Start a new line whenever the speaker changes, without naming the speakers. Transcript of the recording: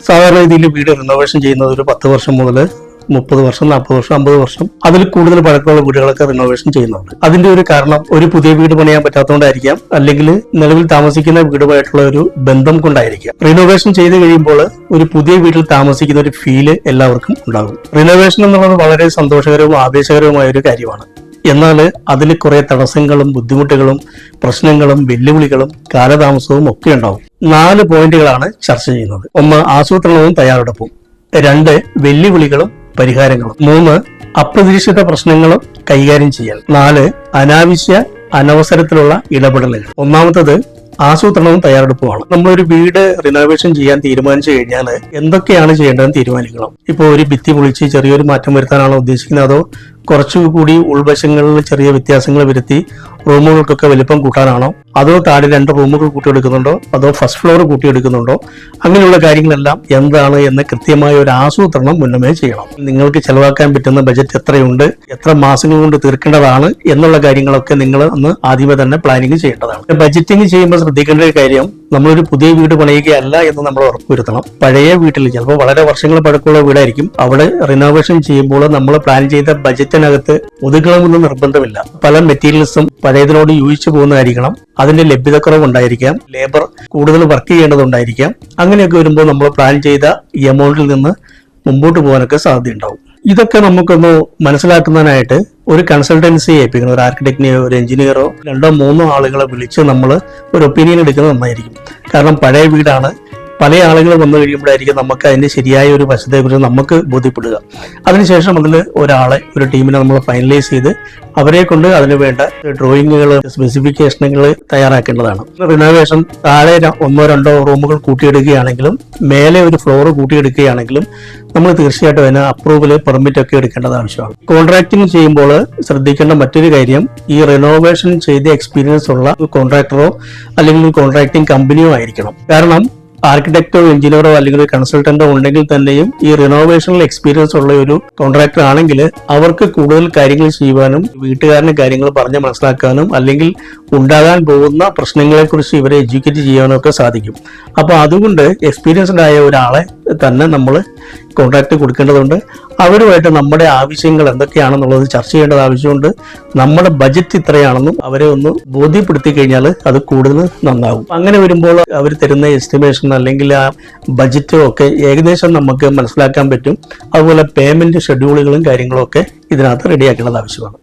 സാധാരണ രീതിയിൽ വീട് റിനോവേഷൻ ചെയ്യുന്നത് ഒരു 10 വർഷം മുതൽ 30 വർഷം, 40 വർഷം, 50 വർഷം അതിൽ കൂടുതൽ പഴക്കമുള്ള വീടുകളൊക്കെ റിനോവേഷൻ ചെയ്യുന്നുണ്ട്. അതിന്റെ ഒരു കാരണം ഒരു പുതിയ വീട് പണിയാൻ പറ്റാത്തതുകൊണ്ടായിരിക്കാം, അല്ലെങ്കിൽ നിലവിൽ താമസിക്കുന്ന വീടുമായിട്ടുള്ള ഒരു ബന്ധം കൊണ്ടായിരിക്കാം. റിനോവേഷൻ ചെയ്ത് കഴിയുമ്പോൾ ഒരു പുതിയ വീട്ടിൽ താമസിക്കുന്ന ഒരു ഫീല് എല്ലാവർക്കും ഉണ്ടാകും. റിനോവേഷൻ എന്നുള്ളത് വളരെ സന്തോഷകരവും ആവേശകരവുമായ ഒരു കാര്യമാണ്. എന്നാൽ അതിൽ കുറെ തടസ്സങ്ങളും ബുദ്ധിമുട്ടുകളും പ്രശ്നങ്ങളും വെല്ലുവിളികളും കാലതാമസവും ഒക്കെ ഉണ്ടാവും. 4 പോയിന്റുകളാണ് ചർച്ച ചെയ്യുന്നത്. 1 ആസൂത്രണവും തയ്യാറെടുപ്പും, 2 വെല്ലുവിളികളും പരിഹാരങ്ങളും, 3 അപ്രതീക്ഷിത പ്രശ്നങ്ങളും കൈകാര്യം ചെയ്യൽ, 4 അനാവശ്യ അനവസരത്തിലുള്ള ഇടപെടലുകൾ. ഒന്നാമത്തത് ആസൂത്രണവും തയ്യാറെടുപ്പുമാണ്. നമ്മളൊരു വീട് റിനോവേഷൻ ചെയ്യാൻ തീരുമാനിച്ചു കഴിഞ്ഞാൽ എന്തൊക്കെയാണ് ചെയ്യേണ്ടതെന്ന് തീരുമാനിക്കണം. ഇപ്പോൾ ഒരു ഭിത്തി പൊളിച്ച് ചെറിയൊരു മാറ്റം വരുത്താനാണോ ഉദ്ദേശിക്കുന്നത്, അതോ കുറച്ചുകൂടി ഉൾവശങ്ങളിൽ ചെറിയ വ്യത്യാസങ്ങൾ വരുത്തി റൂമുകൾക്കൊക്കെ വലിപ്പം കൂട്ടാനാണോ, അതോ താഴെ 2 റൂമുകൾ കൂട്ടിയെടുക്കുന്നുണ്ടോ, അതോ ഫസ്റ്റ് ഫ്ലോർ കൂട്ടിയെടുക്കുന്നുണ്ടോ, അങ്ങനെയുള്ള കാര്യങ്ങളെല്ലാം എന്താണ് എന്ന് കൃത്യമായ ഒരു ആസൂത്രണം മുന്നമേ ചെയ്യണം. നിങ്ങൾക്ക് ചെലവാക്കാൻ പറ്റുന്ന ബജറ്റ് എത്രയുണ്ട്, എത്ര മാസങ്ങൾ കൊണ്ട് തീർക്കേണ്ടതാണ് എന്നുള്ള കാര്യങ്ങളൊക്കെ നിങ്ങൾ ഒന്ന് ആദ്യമേ തന്നെ പ്ലാനിങ് ചെയ്യേണ്ടതാണ്. ബജറ്റിംഗ് ചെയ്യുമ്പോൾ ശ്രദ്ധിക്കേണ്ട ഒരു കാര്യം, നമ്മളൊരു പുതിയ വീട് പണിയുകയല്ല എന്ന് നമ്മൾ ഉറപ്പുവരുത്തണം. പഴയ വീട്ടിൽ ചിലപ്പോൾ വളരെ വർഷങ്ങൾ പഴക്കമുള്ള വീടായിരിക്കും, അവിടെ റിനോവേഷൻ ചെയ്യുമ്പോൾ നമ്മൾ പ്ലാൻ ചെയ്ത ബജറ്റിനകത്ത് ഒതുക്കണമെന്ന് നിർബന്ധമില്ല. പല മെറ്റീരിയൽസും പഴയതിനോട് യോജിച്ചു പോകുന്നതായിരിക്കണം, അതിന്റെ ലഭ്യതക്കുറവുണ്ടായിരിക്കാം, ലേബർ കൂടുതൽ വർക്ക് ചെയ്യേണ്ടതുണ്ടായിരിക്കാം. അങ്ങനെയൊക്കെ വരുമ്പോൾ നമ്മൾ പ്ലാൻ ചെയ്ത ഈ എമൗണ്ടിൽ നിന്ന് മുമ്പോട്ട് പോകാനൊക്കെ സാധ്യതയുണ്ടാവും. ഇതൊക്കെ നമുക്കൊന്ന് മനസ്സിലാക്കുന്നതിനായിട്ട് ഒരു കൺസൾട്ടൻസി ഏൽപ്പിക്കണം. ഒരു ആർക്കിടെക്റ്റിനെയോ ഒരു എഞ്ചിനീയറോ 2-3 ആളുകളെ വിളിച്ച് നമ്മൾ ഒരു ഒപ്പീനിയൻ എടുക്കുന്നത് നന്നായിരിക്കും. കാരണം പഴയ വീടാണ്, പല ആളുകൾ വന്നു കഴിയുമ്പോഴായിരിക്കും നമുക്ക് അതിന്റെ ശരിയായ ഒരു വശത്തെക്കുറിച്ച് നമുക്ക് ബോധ്യപ്പെടുക. അതിനുശേഷം അതിൽ ഒരു ടീമിനെ നമ്മൾ ഫൈനലൈസ് ചെയ്ത് അവരെ കൊണ്ട് അതിന് വേണ്ട ഡ്രോയിങ്ങുകൾ, സ്പെസിഫിക്കേഷനുകൾ തയ്യാറാക്കേണ്ടതാണ്. റിനോവേഷൻ താഴെ 1-2 റൂമുകൾ കൂട്ടിയെടുക്കുകയാണെങ്കിലും മേലെ ഒരു ഫ്ലോർ കൂട്ടിയെടുക്കുകയാണെങ്കിലും നമ്മൾ തീർച്ചയായിട്ടും അതിന് അപ്രൂവൽ, പെർമിറ്റ് ഒക്കെ എടുക്കേണ്ടത് ആവശ്യമാണ്. കോൺട്രാക്ടിങ് ചെയ്യുമ്പോൾ ശ്രദ്ധിക്കേണ്ട മറ്റൊരു കാര്യം, ഈ റിനോവേഷൻ ചെയ്ത എക്സ്പീരിയൻസ് ഉള്ള കോൺട്രാക്ടറോ അല്ലെങ്കിൽ കോൺട്രാക്ടിങ് കമ്പനിയോ ആയിരിക്കണം. കാരണം ആർക്കിടെക്റ്റോ എഞ്ചിനീയറോ അല്ലെങ്കിൽ ഒരു കൺസൾട്ടന്റോ ഉണ്ടെങ്കിൽ തന്നെയും ഈ റിനോവേഷനിൽ എക്സ്പീരിയൻസ് ഉള്ള ഒരു കോൺട്രാക്ടർ ആണെങ്കിൽ അവർക്ക് കൂടുതൽ കാര്യങ്ങൾ ചെയ്യുവാനും വീട്ടുകാരന് കാര്യങ്ങൾ പറഞ്ഞ് മനസ്സിലാക്കാനും അല്ലെങ്കിൽ ഉണ്ടാകാൻ പോകുന്ന പ്രശ്നങ്ങളെക്കുറിച്ച് ഇവരെ എഡ്യൂക്കേറ്റ് ചെയ്യാനും ഒക്കെ സാധിക്കും. അപ്പോൾ അതുകൊണ്ട് എക്സ്പീരിയൻസ്ഡ് ആയ ഒരാളെ തന്നെ നമ്മൾ കോൺട്രാക്ട് കൊടുക്കേണ്ടതുണ്ട്. അവരുമായിട്ട് നമ്മുടെ ആവശ്യങ്ങൾ എന്തൊക്കെയാണെന്നുള്ളത് ചർച്ച ചെയ്യേണ്ടത് ആവശ്യമുണ്ട്. നമ്മുടെ ബജറ്റ് ഇത്രയാണെന്നും അവരെ ഒന്ന് ബോധ്യപ്പെടുത്തി കഴിഞ്ഞാൽ അത് കൂടുതൽ നന്നാവും. അങ്ങനെ വരുമ്പോൾ അവർ തരുന്ന എസ്റ്റിമേഷൻ അല്ലെങ്കിൽ ആ ബജറ്റും ഒക്കെ ഏകദേശം നമുക്ക് മനസ്സിലാക്കാൻ പറ്റും. അതുപോലെ പേയ്മെന്റ് ഷെഡ്യൂളുകളും കാര്യങ്ങളും ഒക്കെ ഇതിനകത്ത് റെഡിയാക്കേണ്ടത് ആവശ്യമാണ്.